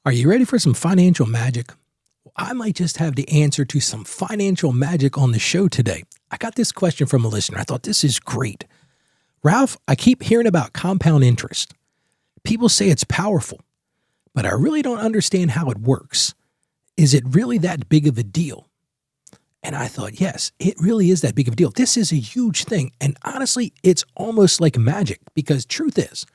Are you ready for some financial magic? Well, I might just have the answer to some financial magic on the show today. I got this question from a listener. I thought this is great. Ralph, I keep hearing about compound interest. People say it's powerful, but I really don't understand how it works. Is it really that big of a deal? And I thought, yes, it really is that big of a deal. This is a huge thing. And honestly, it's almost like magic because truth is,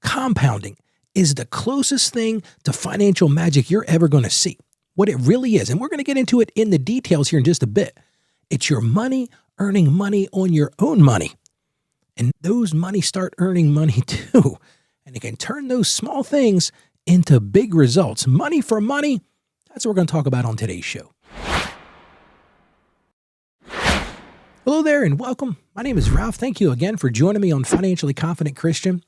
compounding is the closest thing to financial magic you're ever going to see. What it really is, and we're going to get into it in the details here in just a bit. It's your money earning money on your own money. And those money start earning money too. And it can turn those small things into big results. Money for money, that's what we're going to talk about on today's show. Hello there and welcome. My name is Ralph. Thank you again for joining me on Financially Confident Christian.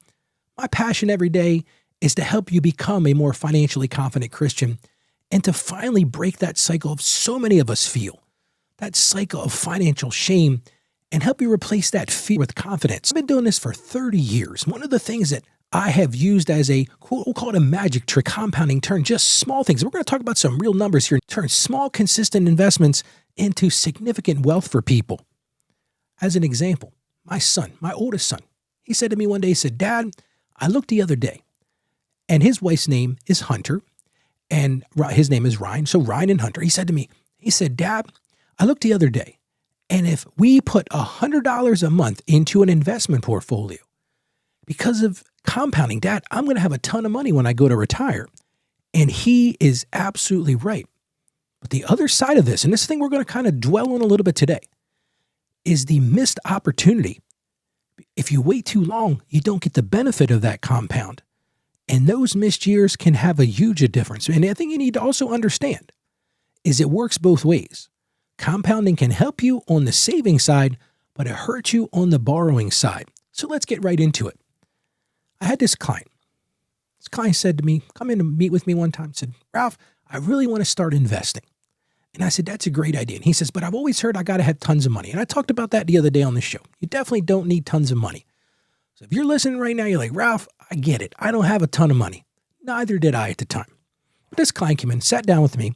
My passion every day is to help you become a more financially confident Christian and to finally break that cycle of so many of us feel, that cycle of financial shame, and help you replace that fear with confidence. I've been doing this for 30 years. One of the things that I have used as a, we'll call it a magic trick, compounding, turn just small things. We're going to talk about some real numbers here, turn small, consistent investments into significant wealth for people. As an example, my son, my oldest son, he said to me one day, he said, "Dad, I looked the other day, and his wife's name is Hunter, and his name is Ryan. So Ryan and Hunter." He said to me, he said, "Dad, I looked the other day, and if we put $100 a month into an investment portfolio, because of compounding, Dad, I'm going to have a ton of money when I go to retire." And he is absolutely right. But the other side of this, and this thing we're going to kind of dwell on a little bit today, is the missed opportunity. If you wait too long, you don't get the benefit of that compound. And those missed years can have a huge difference. And I think you need to also understand is it works both ways. Compounding can help you on the saving side, but it hurts you on the borrowing side. So let's get right into it. I had this client. This client said to me, come in to meet with me one time, said, "Ralph, I really want to start investing." And I said, "That's a great idea." And he says, "But I've always heard I got to have tons of money." And I talked about that the other day on the show. You definitely don't need tons of money. So if you're listening right now, you're like, "Ralph, I get it. I don't have a ton of money." Neither did I at the time. But this client came in, sat down with me,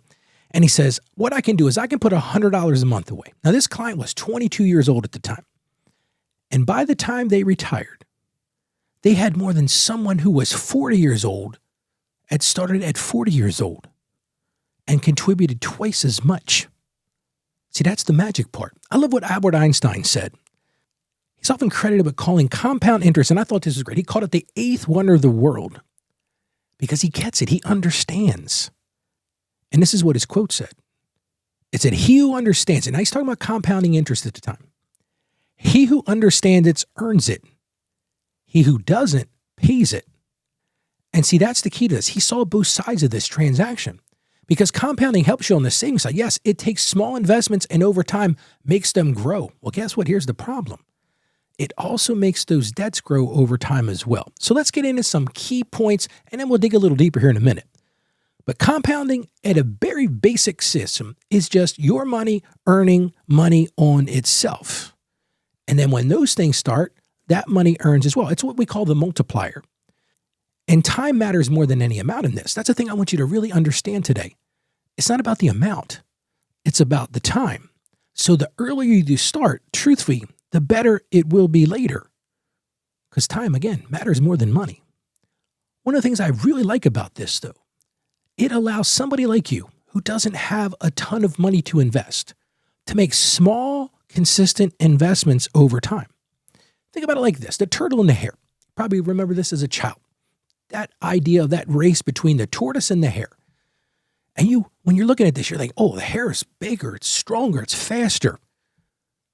and he says, "What I can do is I can put $100 a month away." Now, this client was 22 years old at the time. And by the time they retired, they had more than someone who was 40 years old, had started at 40 years old, and contributed twice as much. See, that's the magic part. I love what Albert Einstein said. He's often credited with calling compound interest, and I thought this was great. He called it the eighth wonder of the world because he gets it. He understands. And this is what his quote said. It said, "He who understands it," now he's talking about compounding interest at the time. "He who understands it earns it. He who doesn't pays it." And see, that's the key to this. He saw both sides of this transaction. Because compounding helps you on the savings side. Yes, it takes small investments and over time makes them grow. Well, guess what? Here's the problem. It also makes those debts grow over time as well. So let's get into some key points, and then we'll dig a little deeper here in a minute. But compounding at a very basic system is just your money earning money on itself. And then when those things start, that money earns as well. It's what we call the multiplier. And time matters more than any amount in this. That's the thing I want you to really understand today. It's not about the amount. It's about the time. So the earlier you start, truthfully, the better it will be later. Because time, again, matters more than money. One of the things I really like about this, though, it allows somebody like you who doesn't have a ton of money to invest to make small, consistent investments over time. Think about it like this. The turtle and the hare. Probably remember this as a child. That idea of that race between the tortoise and the hare. And when you're looking at this, you're like, oh, the hare is bigger, it's stronger, it's faster.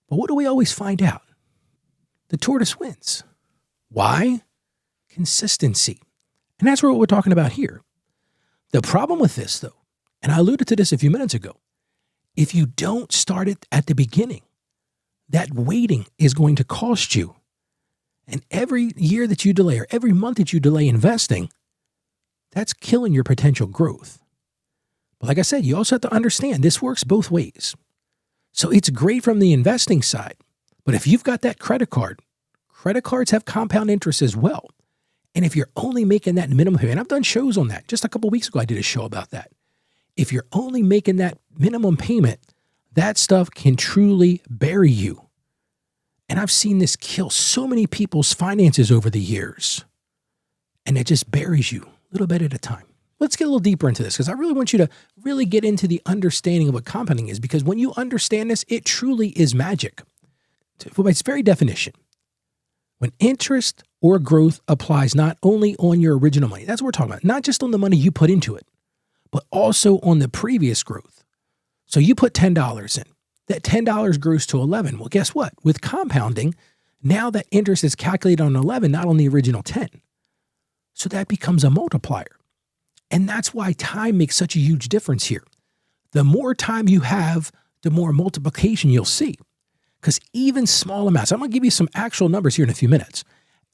But what do we always find out? The tortoise wins. Why? Consistency. And that's what we're talking about here. The problem with this, though, and I alluded to this a few minutes ago, if you don't start it at the beginning, that waiting is going to cost you. And every year that you delay or every month that you delay investing, that's killing your potential growth. But like I said, you also have to understand this works both ways. So it's great from the investing side. But if you've got that credit cards have compound interest as well. And if you're only making that minimum payment, I've done shows on that. Just a couple of weeks ago, I did a show about that. If you're only making that minimum payment, that stuff can truly bury you. And I've seen this kill so many people's finances over the years. And it just buries you a little bit at a time. Let's get a little deeper into this because I really want you to really get into the understanding of what compounding is, because when you understand this, it truly is magic. By its very definition, when interest or growth applies not only on your original money, that's what we're talking about, not just on the money you put into it, but also on the previous growth. So you put $10 in, that $10 grows to 11. Well, guess what? With compounding, now that interest is calculated on 11, not on the original 10. So that becomes a multiplier. And that's why time makes such a huge difference here. The more time you have, the more multiplication you'll see. Because even small amounts, I'm going to give you some actual numbers here in a few minutes.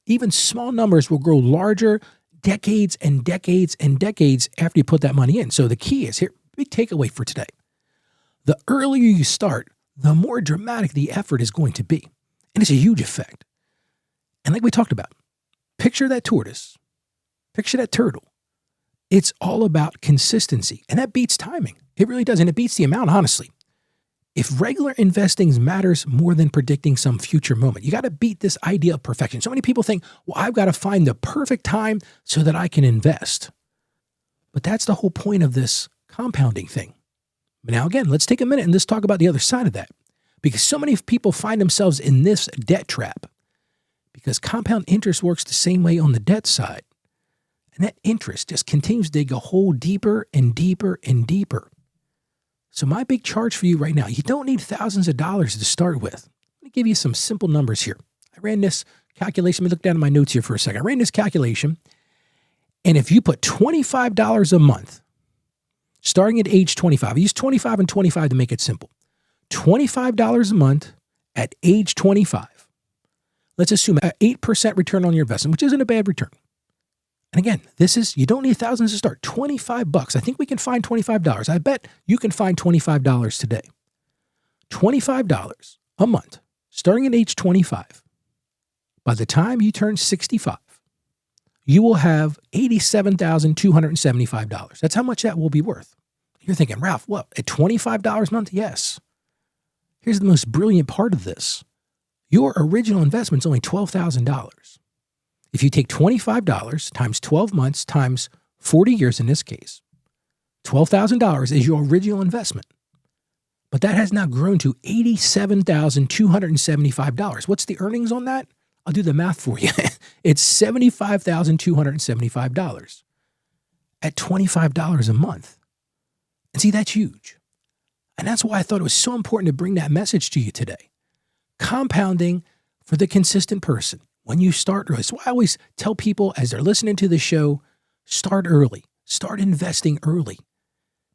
Even small numbers will grow larger decades and decades and decades after you put that money in. So the key is here, big takeaway for today. The earlier you start, the more dramatic the effort is going to be. And it's a huge effect. And like we talked about, picture that tortoise, picture that turtle. It's all about consistency, and that beats timing. It really does, and it beats the amount, honestly. If regular investing matters more than predicting some future moment, you got to beat this idea of perfection. So many people think, well, I've got to find the perfect time so that I can invest. But that's the whole point of this compounding thing. But now, again, let's take a minute and let's talk about the other side of that, because so many people find themselves in this debt trap because compound interest works the same way on the debt side. And that interest just continues to dig a hole deeper and deeper and deeper. So my big charge for you right now, you don't need thousands of dollars to start with. Let me give you some simple numbers here. I ran this calculation. Let me look down at my notes here for a second. I ran this calculation. And if you put $25 a month, starting at age 25, I use 25 and 25 to make it simple. $25 a month at age 25. Let's assume an 8% return on your investment, which isn't a bad return. And again, you don't need thousands to start. $25. I think we can find $25. I bet you can find $25 today. $25 a month, starting at age 25. By the time you turn 65, you will have $87,275. That's how much that will be worth. You're thinking, Ralph, what, at $25 a month? Yes. Here's the most brilliant part of this. Your original investment's only $12,000. If you take $25 times 12 months times 40 years in this case, $12,000 is your original investment. But that has now grown to $87,275. What's the earnings on that? I'll do the math for you. It's $75,275 at $25 a month. And see, that's huge. And that's why I thought it was so important to bring that message to you today. Compounding for the consistent person. When you start early. So I always tell people as they're listening to the show, start early. Start investing early.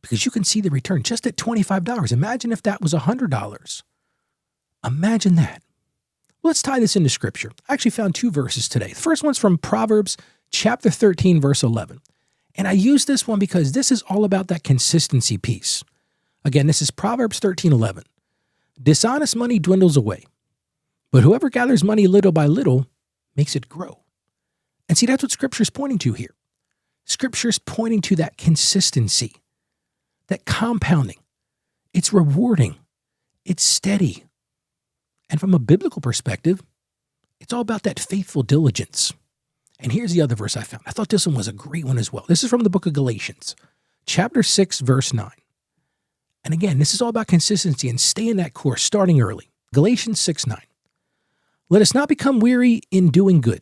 Because you can see the return just at $25. Imagine if that was $100. Imagine that. Let's tie this into scripture. I actually found two verses today. The first one's from Proverbs chapter 13, verse 11. And I use this one because this is all about that consistency piece. Again, this is Proverbs 13:11. Dishonest money dwindles away, but whoever gathers money little by little makes it grow. And see, that's what Scripture's pointing to here. Scripture's pointing to that consistency, that compounding. It's rewarding. It's steady. And from a biblical perspective, it's all about that faithful diligence. And here's the other verse I found. I thought this one was a great one as well. This is from the book of Galatians, chapter 6, verse 9. And again, this is all about consistency and staying that course, starting early. Galatians 6:9. Let us not become weary in doing good,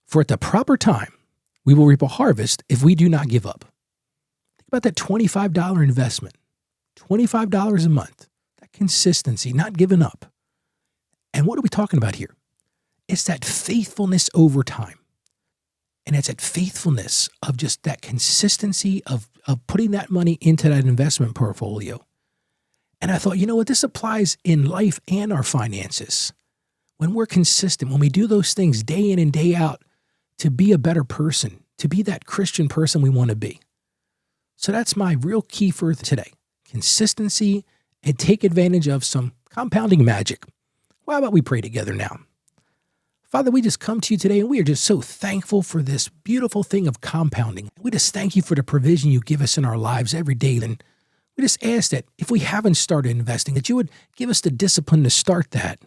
for at the proper time we will reap a harvest if we do not give up. Think about that $25 investment, $25 a month, that consistency, not giving up. And what are we talking about here? It's that faithfulness over time. And it's that faithfulness of just that consistency of putting that money into that investment portfolio. And I thought, you know what? This applies in life and our finances. When we're consistent, when we do those things day in and day out to be a better person, to be that Christian person we want to be. So that's my real key for today. Consistency and take advantage of some compounding magic. Well, how about we pray together now? Father, we just come to you today and we are just so thankful for this beautiful thing of compounding. We just thank you for the provision you give us in our lives every day. And we just ask that if we haven't started investing, that you would give us the discipline to start that,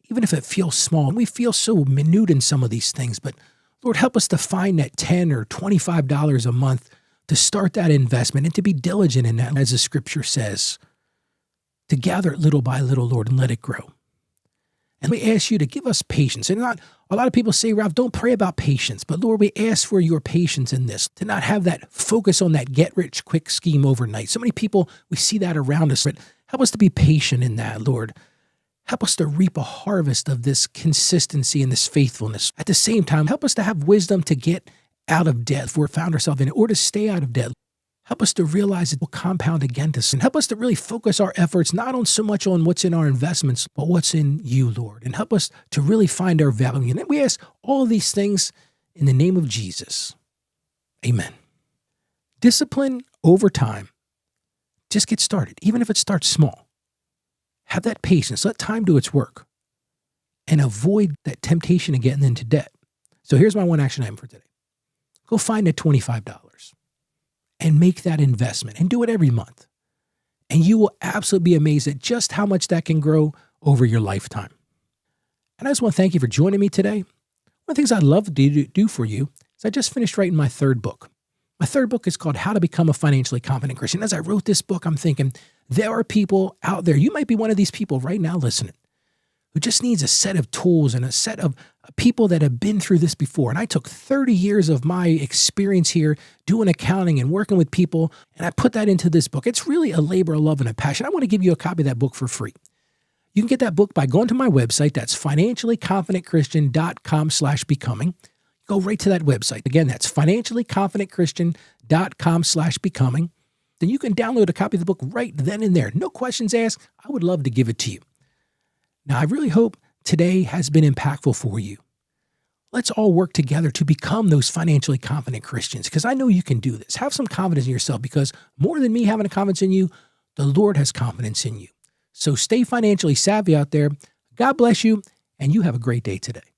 even if it feels small. And we feel so minute in some of these things, but Lord, help us to find that $10 or $25 a month to start that investment and to be diligent in that, as the scripture says, to gather it little by little, Lord, and let it grow. And we ask you to give us patience. And a lot of people say, Ralph, don't pray about patience. But Lord, we ask for your patience in this, to not have that focus on that get-rich-quick scheme overnight. So many people, we see that around us, but help us to be patient in that, Lord. Help us to reap a harvest of this consistency and this faithfulness. At the same time, help us to have wisdom to get out of debt if we're found ourselves in it, or to stay out of debt. Help us to realize it will compound against us, and help us to really focus our efforts not on so much on what's in our investments, but what's in you, Lord. And help us to really find our value. And we ask all of these things in the name of Jesus. Amen. Discipline over time. Just get started, even if it starts small. Have that patience. Let time do its work. And avoid that temptation of getting into debt. So here's my one action item for today. Go find that $25 and make that investment and do it every month. And you will absolutely be amazed at just how much that can grow over your lifetime. And I just want to thank you for joining me today. One of the things I'd love to do for you is I just finished writing my third book. My third book is called How to Become a Financially Confident Christian. As I wrote this book, I'm thinking there are people out there, you might be one of these people right now listening, who just needs a set of tools and a set of people that have been through this before. And I took 30 years of my experience here doing accounting and working with people, and I put that into this book. It's really a labor of love and a passion. I want to give you a copy of that book for free. You can get that book by going to my website. That's financiallyconfidentchristian.com/becoming. Go right to that website. Again, that's financiallyconfidentchristian.com/becoming. Then you can download a copy of the book right then and there. No questions asked. I would love to give it to you. Now, I really hope today has been impactful for you. Let's all work together to become those financially confident Christians, because I know you can do this. Have some confidence in yourself, because more than me having a confidence in you, the Lord has confidence in you. So stay financially savvy out there. God bless you, and you have a great day today.